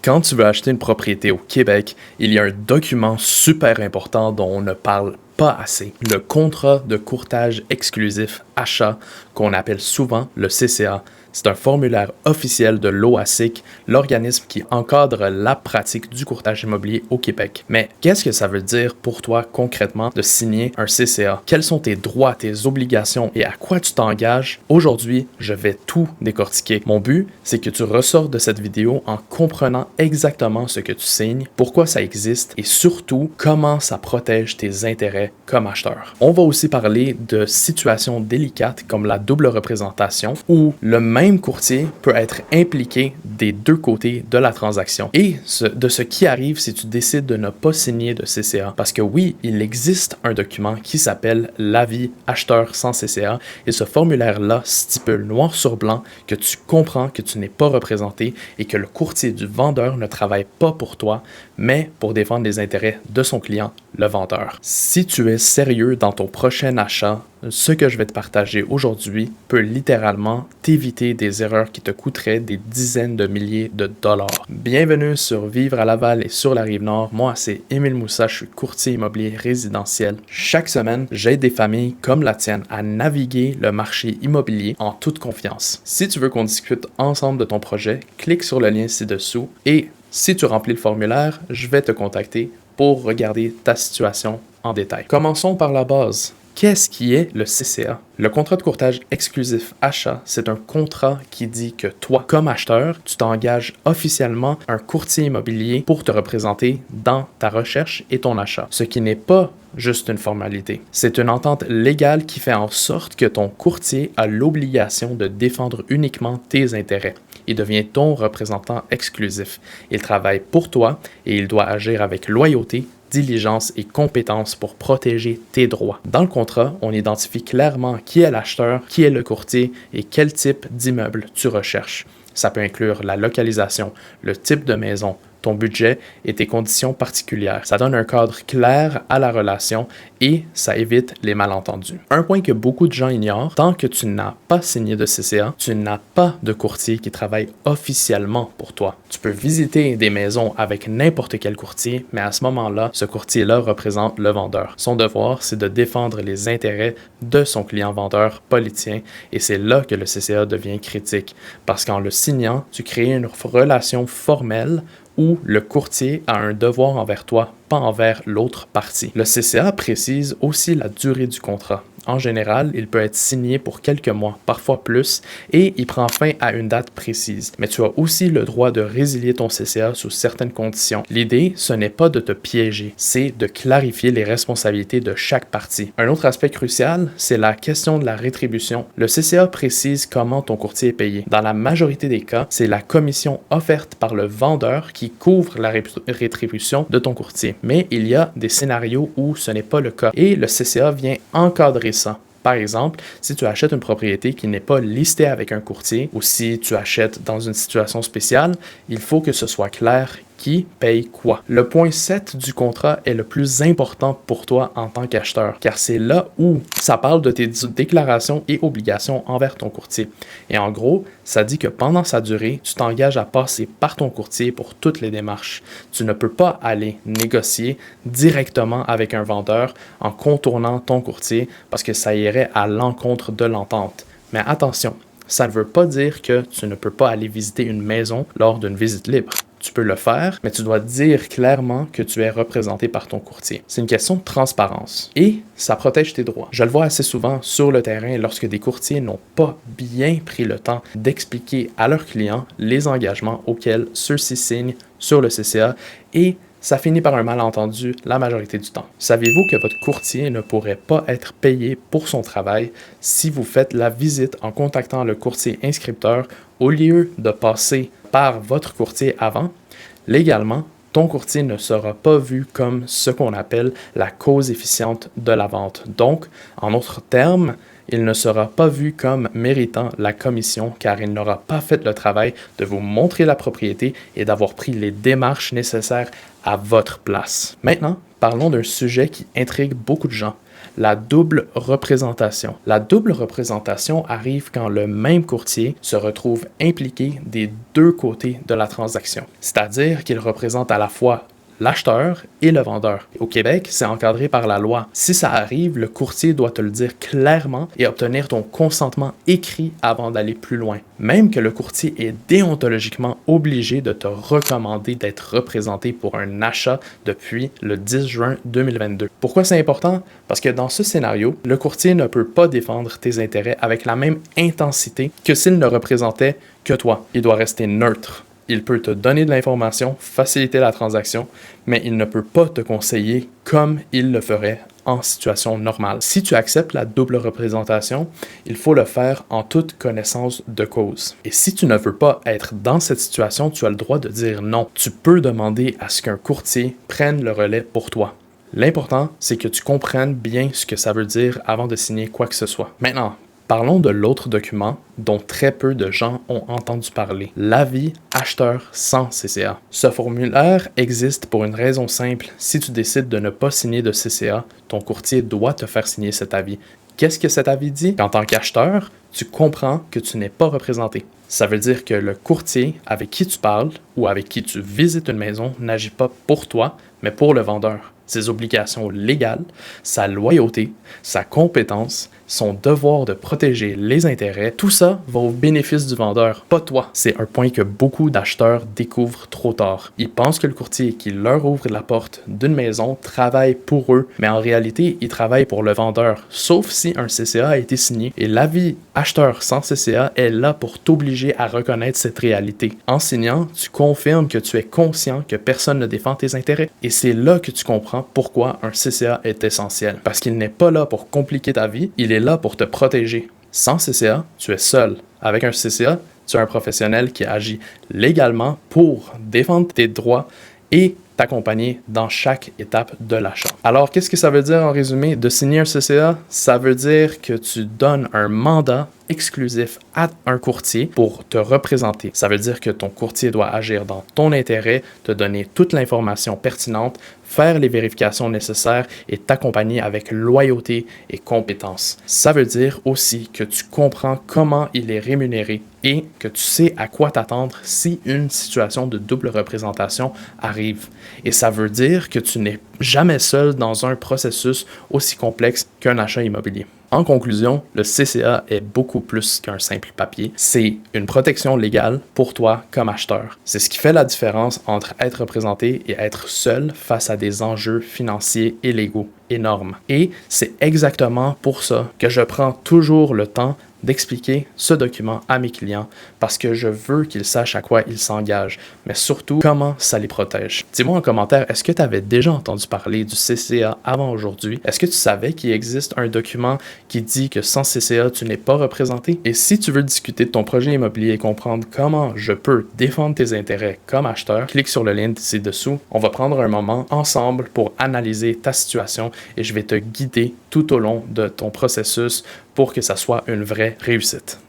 Quand tu veux acheter une propriété au Québec, il y a un document super important dont on ne parle pas assez, le contrat de courtage exclusif achat qu'on appelle souvent le CCA. C'est un formulaire officiel de l'OASIC, l'organisme qui encadre la pratique du courtage immobilier au Québec. Mais qu'est-ce que ça veut dire pour toi concrètement de signer un CCA? Quels sont tes droits, tes obligations et à quoi tu t'engages? Aujourd'hui, je vais tout décortiquer. Mon but, c'est que tu ressors de cette vidéo en comprenant exactement ce que tu signes, pourquoi ça existe et surtout comment ça protège tes intérêts comme acheteur. On va aussi parler de situations délicates comme la double représentation où le même courtier peut être impliqué des deux côtés de la transaction et de ce qui arrive si tu décides de ne pas signer de CCA. Parce que oui, il existe un document qui s'appelle l'avis acheteur sans CCA et ce formulaire-là stipule noir sur blanc que tu comprends que tu n'es pas représenté et que le courtier du vendeur ne travaille pas pour toi, mais pour défendre les intérêts de son client, le vendeur. Si tu es sérieux dans ton prochain achat, ce que je vais te partager aujourd'hui peut littéralement t'éviter des erreurs qui te coûteraient des dizaines de milliers de dollars. Bienvenue sur Vivre à Laval et sur la Rive-Nord. Moi, c'est Émile Moussa, je suis courtier immobilier résidentiel. Chaque semaine, j'aide des familles comme la tienne à naviguer le marché immobilier en toute confiance. Si tu veux qu'on discute ensemble de ton projet, clique sur le lien ci-dessous et si tu remplis le formulaire, je vais te contacter pour regarder ta situation en détail. Commençons par la base. Qu'est-ce qui est le CCA? Le contrat de courtage exclusif achat, c'est un contrat qui dit que toi, comme acheteur, tu t'engages officiellement un courtier immobilier pour te représenter dans ta recherche et ton achat. Ce qui n'est pas juste une formalité. C'est une entente légale qui fait en sorte que ton courtier a l'obligation de défendre uniquement tes intérêts. Il devient ton représentant exclusif. Il travaille pour toi et il doit agir avec loyauté, diligence et compétence pour protéger tes droits. Dans le contrat, on identifie clairement qui est l'acheteur, qui est le courtier et quel type d'immeuble tu recherches. Ça peut inclure la localisation, le type de maison, ton budget et tes conditions particulières. Ça donne un cadre clair à la relation et ça évite les malentendus. Un point que beaucoup de gens ignorent, tant que tu n'as pas signé de CCA, tu n'as pas de courtier qui travaille officiellement pour toi. Tu peux visiter des maisons avec n'importe quel courtier, mais à ce moment-là, ce courtier-là représente le vendeur. Son devoir, c'est de défendre les intérêts de son client vendeur, pas les tiens, et c'est là que le CCA devient critique, parce qu'en le signant, tu crées une relation formelle où le courtier a un devoir envers toi, pas envers l'autre partie. Le CCA précise aussi la durée du contrat. En général, il peut être signé pour quelques mois, parfois plus, et il prend fin à une date précise. Mais tu as aussi le droit de résilier ton CCA sous certaines conditions. L'idée, ce n'est pas de te piéger, c'est de clarifier les responsabilités de chaque partie. Un autre aspect crucial, c'est la question de la rétribution. Le CCA précise comment ton courtier est payé. Dans la majorité des cas, c'est la commission offerte par le vendeur qui couvre la rétribution de ton courtier. Mais il y a des scénarios où ce n'est pas le cas et le CCA vient encadrer ça. Par exemple, si tu achètes une propriété qui n'est pas listée avec un courtier ou si tu achètes dans une situation spéciale, il faut que ce soit clair qui paye quoi. Le point 7 du contrat est le plus important pour toi en tant qu'acheteur, car c'est là où ça parle de tes déclarations et obligations envers ton courtier. Et en gros, ça dit que pendant sa durée, tu t'engages à passer par ton courtier pour toutes les démarches. Tu ne peux pas aller négocier directement avec un vendeur en contournant ton courtier parce que ça irait à l'encontre de l'entente. Mais attention, ça ne veut pas dire que tu ne peux pas aller visiter une maison lors d'une visite libre. Tu peux le faire, mais tu dois dire clairement que tu es représenté par ton courtier. C'est une question de transparence et ça protège tes droits. Je le vois assez souvent sur le terrain lorsque des courtiers n'ont pas bien pris le temps d'expliquer à leurs clients les engagements auxquels ceux-ci signent sur le CCA et ça finit par un malentendu la majorité du temps. Saviez-vous que votre courtier ne pourrait pas être payé pour son travail si vous faites la visite en contactant le courtier inscripteur au lieu de passer par votre courtier avant? Légalement, ton courtier ne sera pas vu comme ce qu'on appelle la cause efficiente de la vente. Donc, en d'autres termes, il ne sera pas vu comme méritant la commission car il n'aura pas fait le travail de vous montrer la propriété et d'avoir pris les démarches nécessaires à votre place. Maintenant, parlons d'un sujet qui intrigue beaucoup de gens. La double représentation. La double représentation arrive quand le même courtier se retrouve impliqué des deux côtés de la transaction, c'est-à-dire qu'il représente à la fois l'acheteur et le vendeur. Au Québec, c'est encadré par la loi. Si ça arrive, le courtier doit te le dire clairement et obtenir ton consentement écrit avant d'aller plus loin. Même que le courtier est déontologiquement obligé de te recommander d'être représenté pour un achat depuis le 10 juin 2022. Pourquoi c'est important? Parce que dans ce scénario, le courtier ne peut pas défendre tes intérêts avec la même intensité que s'il ne représentait que toi. Il doit rester neutre. Il peut te donner de l'information, faciliter la transaction, mais il ne peut pas te conseiller comme il le ferait en situation normale. Si tu acceptes la double représentation, il faut le faire en toute connaissance de cause. Et si tu ne veux pas être dans cette situation, tu as le droit de dire non. Tu peux demander à ce qu'un courtier prenne le relais pour toi. L'important, c'est que tu comprennes bien ce que ça veut dire avant de signer quoi que ce soit. Maintenant, parlons de l'autre document dont très peu de gens ont entendu parler, l'avis acheteur sans CCA. Ce formulaire existe pour une raison simple. Si tu décides de ne pas signer de CCA, ton courtier doit te faire signer cet avis. Qu'est-ce que cet avis dit? Qu'en tant qu'acheteur, tu comprends que tu n'es pas représenté. Ça veut dire que le courtier avec qui tu parles ou avec qui tu visites une maison n'agit pas pour toi, mais pour le vendeur. Ses obligations légales, sa loyauté, sa compétence, son devoir de protéger les intérêts, tout ça va au bénéfice du vendeur, pas toi. C'est un point que beaucoup d'acheteurs découvrent trop tard. Ils pensent que le courtier qui leur ouvre la porte d'une maison travaille pour eux, mais en réalité, il travaille pour le vendeur, sauf si un CCA a été signé. Et l'avis acheteur sans CCA est là pour t'obliger à reconnaître cette réalité. En signant, tu confirmes que tu es conscient que personne ne défend tes intérêts. Et c'est là que tu comprends pourquoi un CCA est essentiel. Parce qu'il n'est pas là pour compliquer ta vie, il est là pour te protéger. Sans CCA, tu es seul. Avec un CCA, tu es un professionnel qui agit légalement pour défendre tes droits et t'accompagner dans chaque étape de l'achat. Alors, qu'est-ce que ça veut dire en résumé de signer un CCA? Ça veut dire que tu donnes un mandat exclusif à un courtier pour te représenter. Ça veut dire que ton courtier doit agir dans ton intérêt, te donner toute l'information pertinente, faire les vérifications nécessaires et t'accompagner avec loyauté et compétence. Ça veut dire aussi que tu comprends comment il est rémunéré et que tu sais à quoi t'attendre si une situation de double représentation arrive. Et ça veut dire que tu n'es jamais seul dans un processus aussi complexe qu'un achat immobilier. En conclusion, le CCA est beaucoup plus qu'un simple papier. C'est une protection légale pour toi comme acheteur. C'est ce qui fait la différence entre être représenté et être seul face à des enjeux financiers et légaux énormes. Et c'est exactement pour ça que je prends toujours le temps d'expliquer ce document à mes clients parce que je veux qu'ils sachent à quoi ils s'engagent, mais surtout comment ça les protège. Dis-moi en commentaire, est-ce que tu avais déjà entendu parler du CCA avant aujourd'hui? Est-ce que tu savais qu'il existe un document qui dit que sans CCA, tu n'es pas représenté? Et si tu veux discuter de ton projet immobilier et comprendre comment je peux défendre tes intérêts comme acheteur, clique sur le lien ci-dessous. On va prendre un moment ensemble pour analyser ta situation et je vais te guider tout au long de ton processus pour que ça soit une vraie réussite.